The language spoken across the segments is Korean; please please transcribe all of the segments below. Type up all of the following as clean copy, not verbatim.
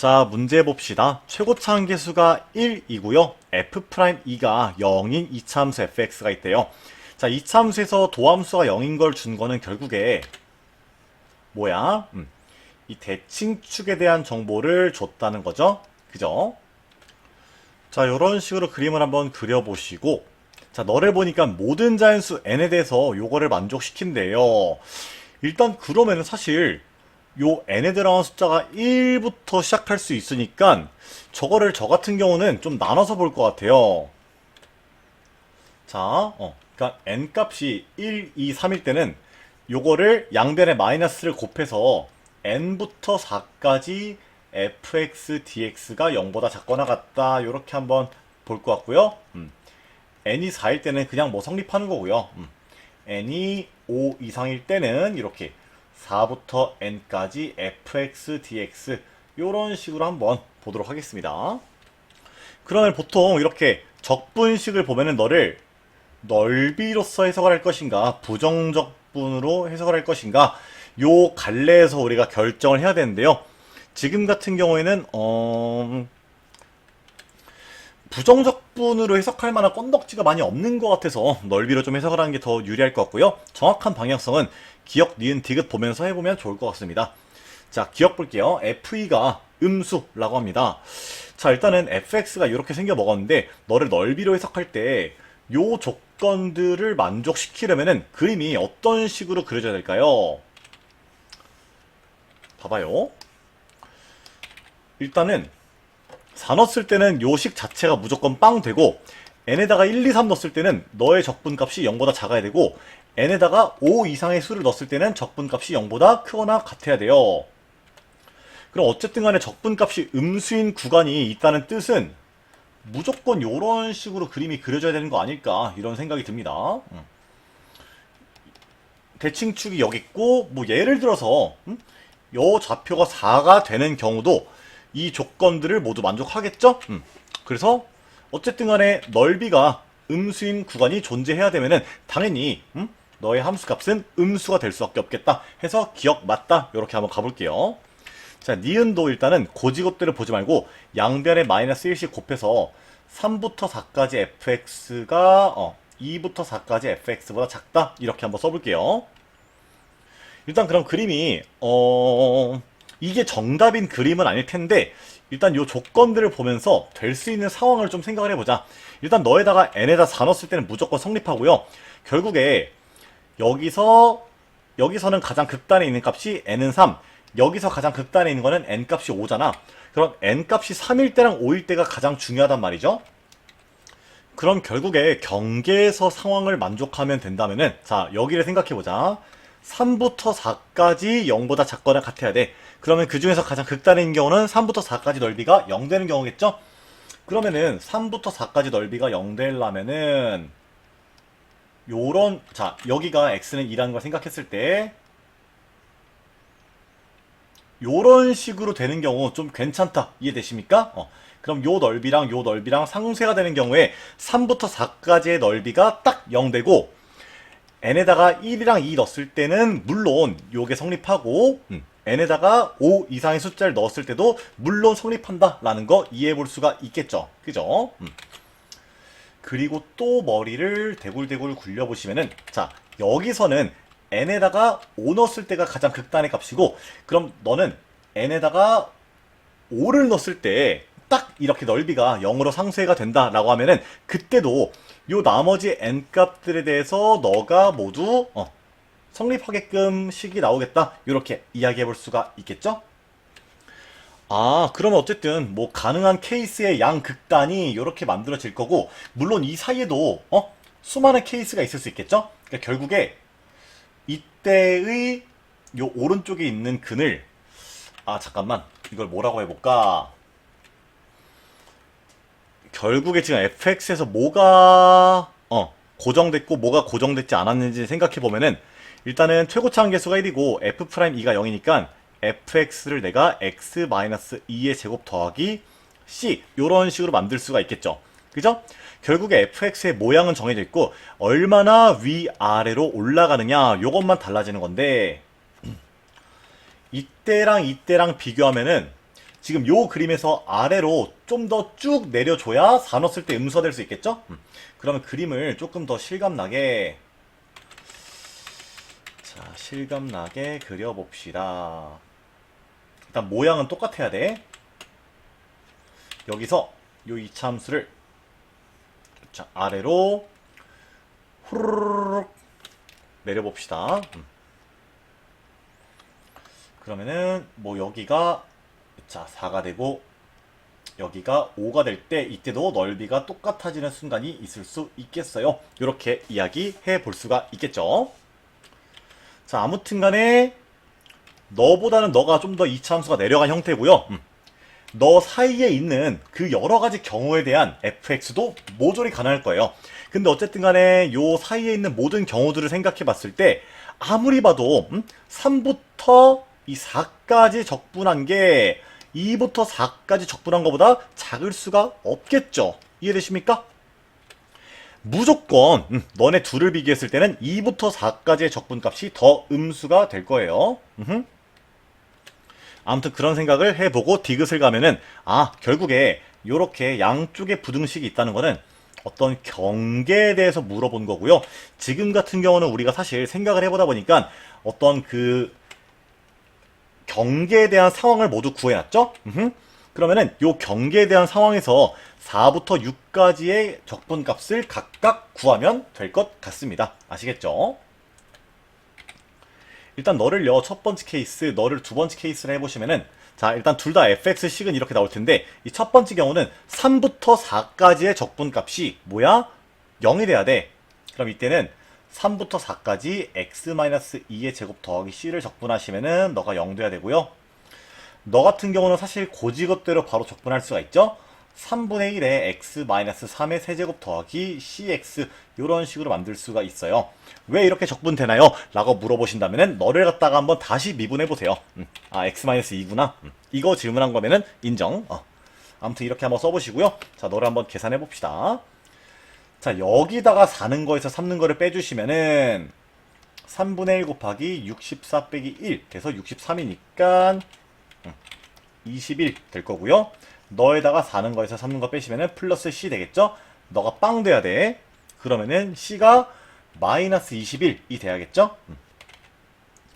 자, 문제 봅시다. 최고차 한계수가 1이고요. F'2가 0인 이차함수 fx가 있대요. 자, 이차함수에서 도함수가 0인 걸 준 거는 결국에 뭐야? 이 대칭축에 대한 정보를 줬다는 거죠. 그죠? 자, 이런 식으로 그림을 한번 그려보시고, 자, 너를 보니까 모든 자연수 n에 대해서 요거를 만족시킨대요. 일단 그러면은 사실 요 n에 들어간 숫자가 1부터 시작할 수 있으니까 저거를 저 같은 경우는 좀 나눠서 볼 것 같아요. 자, 그러니까 n 값이 1, 2, 3일 때는 요거를 양변에 마이너스를 곱해서 n부터 4까지 fx, dx가 0보다 작거나 같다. 요렇게 한번 볼 것 같고요. n이 4일 때는 그냥 뭐 성립하는 거고요. n이 5 이상일 때는 이렇게 4부터 n까지 fx, dx 요런 식으로 한번 보도록 하겠습니다. 그러면 보통 이렇게 적분식을 보면은 너를 넓이로서 해석을 할 것인가 부정적분으로 해석을 할 것인가 요 갈래에서 우리가 결정을 해야 되는데요. 지금 같은 경우에는 부정적분으로 해석할 만한 건덕지가 많이 없는 것 같아서 넓이로 좀 해석을 하는 게 더 유리할 것 같고요. 정확한 방향성은 기억, 니은, 디귿 보면서 해보면 좋을 것 같습니다. 자, 기억 볼게요. FE가 음수라고 합니다. 자, 일단은 fx가 이렇게 생겨 먹었는데 너를 넓이로 해석할 때 요 조건들을 만족시키려면은 그림이 어떤 식으로 그려져야 될까요? 봐봐요. 일단은 4 넣었을 때는 요 식 자체가 무조건 빵 되고 n에다가 1, 2, 3 넣었을 때는 너의 적분값이 0보다 작아야 되고 n에다가 5 이상의 수를 넣었을 때는 적분값이 0보다 크거나 같아야 돼요. 그럼 어쨌든 간에 적분값이 음수인 구간이 있다는 뜻은 무조건 요런 식으로 그림이 그려져야 되는 거 아닐까 이런 생각이 듭니다. 대칭축이 여기 있고 뭐 예를 들어서 요 좌표가 4가 되는 경우도 이 조건들을 모두 만족하겠죠? 그래서 어쨌든 간에 넓이가 음수인 구간이 존재해야 되면은 당연히 너의 함수값은 음수가 될 수밖에 없겠다 해서 기억 맞다 이렇게 한번 가볼게요. 자, 니은도 일단은 고지것대를 보지 말고 양변에 마이너스 1씩 곱해서 3부터 4까지 fx가 2부터 4까지 fx보다 작다 이렇게 한번 써볼게요. 일단 그럼 그림이 이게 정답인 그림은 아닐 텐데 일단 요 조건들을 보면서 될 수 있는 상황을 좀 생각을 해보자. 일단 너에다가 n에다 4 넣었을 때는 무조건 성립하고요. 결국에 여기서는 가장 극단에 있는 값이 n은 3, 여기서 가장 극단에 있는 거는 n 값이 5잖아. 그럼 n 값이 3일 때랑 5일 때가 가장 중요하단 말이죠. 그럼 결국에 경계에서 상황을 만족하면 된다면은 자, 여기를 생각해보자. 3부터 4까지 0보다 작거나 같아야 돼. 그러면 그 중에서 가장 극단에 있는 경우는 3부터 4까지 넓이가 0 되는 경우겠죠? 그러면은 3부터 4까지 넓이가 0 되려면은 요런, 자, 여기가 x는 2라는 걸 생각했을 때 요런 식으로 되는 경우 좀 괜찮다. 이해되십니까? 그럼 요 넓이랑 상쇄가 되는 경우에 3부터 4까지의 넓이가 딱 0 되고 n에다가 1이랑 2 넣었을 때는 물론 요게 성립하고 n에다가 5 이상의 숫자를 넣었을 때도 물론 성립한다 라는 거 이해해 볼 수가 있겠죠. 그죠? 그리고 또 머리를 대굴대굴 굴려보시면은 자, 여기서는 n에다가 5 넣었을 때가 가장 극단의 값이고 그럼 너는 n에다가 5를 넣었을 때 딱 이렇게 넓이가 0으로 상쇄가 된다라고 하면은 그때도 요 나머지 n 값들에 대해서 너가 모두 성립하게끔 식이 나오겠다 이렇게 이야기해 볼 수가 있겠죠? 아, 그러면 어쨌든 뭐 가능한 케이스의 양극단이 이렇게 만들어질 거고 물론 이 사이에도 수많은 케이스가 있을 수 있겠죠? 그러니까 결국에 이때의 요 오른쪽에 있는 근을 잠깐만 이걸 뭐라고 해볼까? 결국에 지금 fx에서 뭐가 고정됐고 뭐가 고정됐지 않았는지 생각해 보면은 일단은 최고차 한계수가 1이고 f'2가 0이니까 fx를 내가 x-2의 제곱 더하기 c 요런 식으로 만들 수가 있겠죠. 그죠? 결국에 fx의 모양은 정해져 있고 얼마나 위아래로 올라가느냐 요것만 달라지는 건데 이때랑 비교하면은 지금 요 그림에서 아래로 좀 더 쭉 내려줘야 4 넣었을 때 음수가 될 수 있겠죠? 그러면 그림을 조금 더 실감나게, 자, 실감나게 그려봅시다. 일단 모양은 똑같아야 돼. 여기서 요 이차함수를, 자, 아래로 후루룩 내려봅시다. 그러면은 뭐 여기가, 자, 4가 되고 여기가 5가 될 때 이때도 넓이가 똑같아지는 순간이 있을 수 있겠어요. 이렇게 이야기해 볼 수가 있겠죠. 자, 아무튼 간에 너보다는 너가 좀 더 이차함수가 내려간 형태고요. 너 사이에 있는 그 여러 가지 경우에 대한 fx도 모조리 가능할 거예요. 근데 어쨌든 간에 요 사이에 있는 모든 경우들을 생각해 봤을 때 아무리 봐도 3부터 이 4까지 적분한 게 2부터 4까지 적분한 것보다 작을 수가 없겠죠. 이해되십니까? 무조건 너네 둘을 비교했을 때는 2부터 4까지의 적분값이 더 음수가 될 거예요. 아무튼 그런 생각을 해보고 디귿을 가면은, 아, 결국에 요렇게 양쪽에 부등식이 있다는 거는 어떤 경계에 대해서 물어본 거고요. 지금 같은 경우는 우리가 사실 생각을 해보다 보니까 어떤 그 경계에 대한 상황을 모두 구해놨죠? 그러면은 요 경계에 대한 상황에서 4부터 6까지의 적분값을 각각 구하면 될 것 같습니다. 아시겠죠? 일단 너를요, 첫 번째 케이스, 너를 두 번째 케이스를 해보시면은, 자, 일단 둘 다 fx식은 이렇게 나올 텐데, 이 첫 번째 경우는 3부터 4까지의 적분값이 뭐야? 0이 돼야 돼. 그럼 이때는 3부터 4까지 x-2의 제곱 더하기 c를 적분하시면은 너가 0 돼야 되고요. 너 같은 경우는 사실 고지것대로 바로 적분할 수가 있죠? 3분의 1에 x-3의 세제곱 더하기 cx, 이런 식으로 만들 수가 있어요. 왜 이렇게 적분되나요? 라고 물어보신다면 너를 갖다가 한번 다시 미분해보세요. 아, x-2구나. 이거 질문한 거면은 인정. 아무튼 이렇게 한번 써보시고요. 자, 너를 한번 계산해봅시다. 자, 여기다가 4는 거에서 3는 거를 빼주시면은 3분의 1 곱하기 64 빼기 1 돼서 63이니까 21 될 거고요. 너에다가 4는 거에서 3는 거 빼시면은 플러스 c 되겠죠? 너가 빵 돼야 돼. 그러면은 c가 마이너스 21이 돼야겠죠?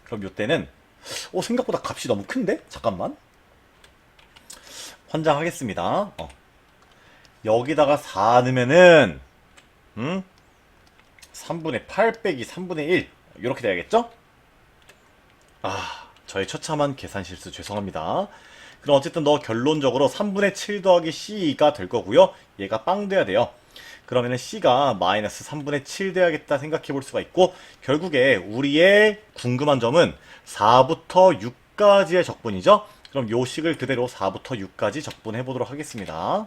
그럼 요때는 생각보다 값이 너무 큰데? 잠깐만. 환장하겠습니다. 여기다가 4 넣으면은 3분의 8 빼기 3분의 1 이렇게 돼야겠죠? 아, 저의 처참한 계산 실수 죄송합니다. 그럼 어쨌든 너 결론적으로 3분의 7 더하기 c가 될 거고요. 얘가 빵 돼야 돼요. 그러면은 c가 마이너스 3분의 7 돼야겠다 생각해 볼 수가 있고, 결국에 우리의 궁금한 점은 4부터 6까지의 적분이죠. 그럼 요 식을 그대로 4부터 6까지 적분해 보도록 하겠습니다.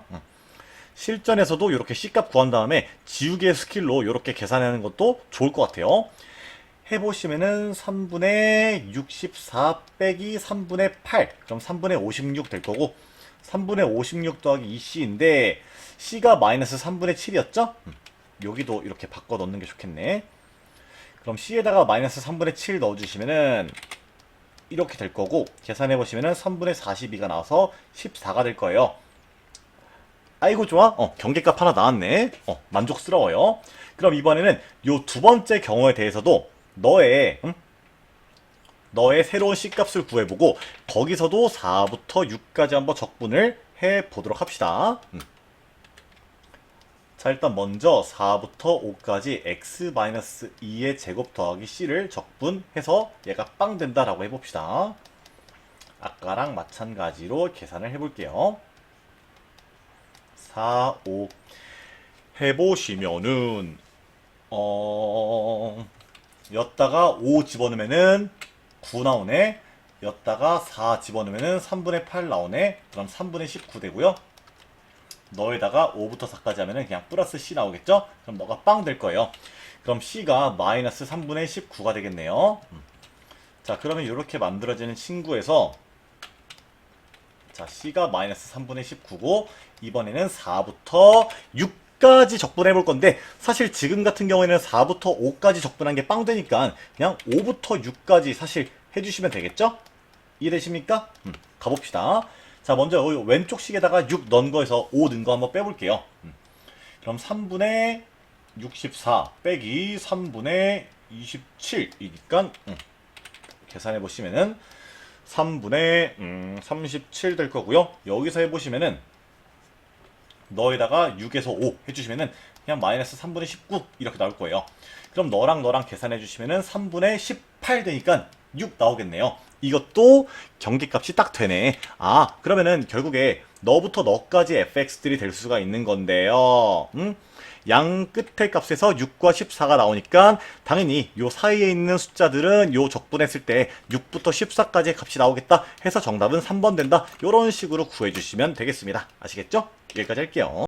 실전에서도 이렇게 c값 구한 다음에 지우개 스킬로 이렇게 계산하는 것도 좋을 것 같아요. 해보시면은 3분의 64 빼기 3분의 8, 그럼 3분의 56 될 거고, 3분의 56 더하기 2c인데 c가 마이너스 3분의 7이었죠? 여기도 이렇게 바꿔 넣는 게 좋겠네. 그럼 c에다가 마이너스 3분의 7 넣어주시면은 이렇게 될 거고, 계산해보시면은 3분의 42가 나와서 14가 될 거예요. 아이고 좋아. 경계값 하나 나왔네. 만족스러워요. 그럼 이번에는 요 두 번째 경우에 대해서도 너의 새로운 C값을 구해보고 거기서도 4부터 6까지 한번 적분을 해보도록 합시다. 자, 일단 먼저 4부터 5까지 x-2의 제곱 더하기 c를 적분해서 얘가 빵 된다라고 해봅시다. 아까랑 마찬가지로 계산을 해볼게요. 4, 5 해보시면은 여기다가 5 집어넣으면은 9 나오네. 여기다가 4 집어넣으면은 3분의 8 나오네. 그럼 3분의 19 되고요. 너에다가 5부터 4까지 하면은 그냥 플러스 c 나오겠죠? 그럼 너가 빵 될 거예요. 그럼 c가 마이너스 3분의 19가 되겠네요. 자, 그러면 이렇게 만들어지는 친구에서, 자, c가 마이너스 3분의 19고 이번에는 4부터 6까지 적분해 볼 건데, 사실 지금 같은 경우에는 4부터 5까지 적분한 게 빵 되니까 그냥 5부터 6까지 사실 해주시면 되겠죠? 이해되십니까? 가봅시다. 자, 먼저 여기 왼쪽 식에다가 6 넣은 거에서 5 넣은 거 한번 빼볼게요. 그럼 3분의 64 빼기 3분의 27이니까 계산해 보시면은 3분의 37 될 거고요. 여기서 해보시면은 너에다가 6에서 5 해주시면은 그냥 마이너스 3분의 19 이렇게 나올 거예요. 그럼 너랑 계산해 주시면은 3분의 18 되니까 6 나오겠네요. 이것도 경계값이 딱 되네. 아, 그러면은 결국에 너부터 너까지 fx들이 될 수가 있는 건데요. 양 끝의 값에서 6과 14가 나오니까 당연히 요 사이에 있는 숫자들은 요 적분했을 때 6부터 14까지의 값이 나오겠다 해서 정답은 3번 된다. 요런 식으로 구해주시면 되겠습니다. 아시겠죠? 여기까지 할게요.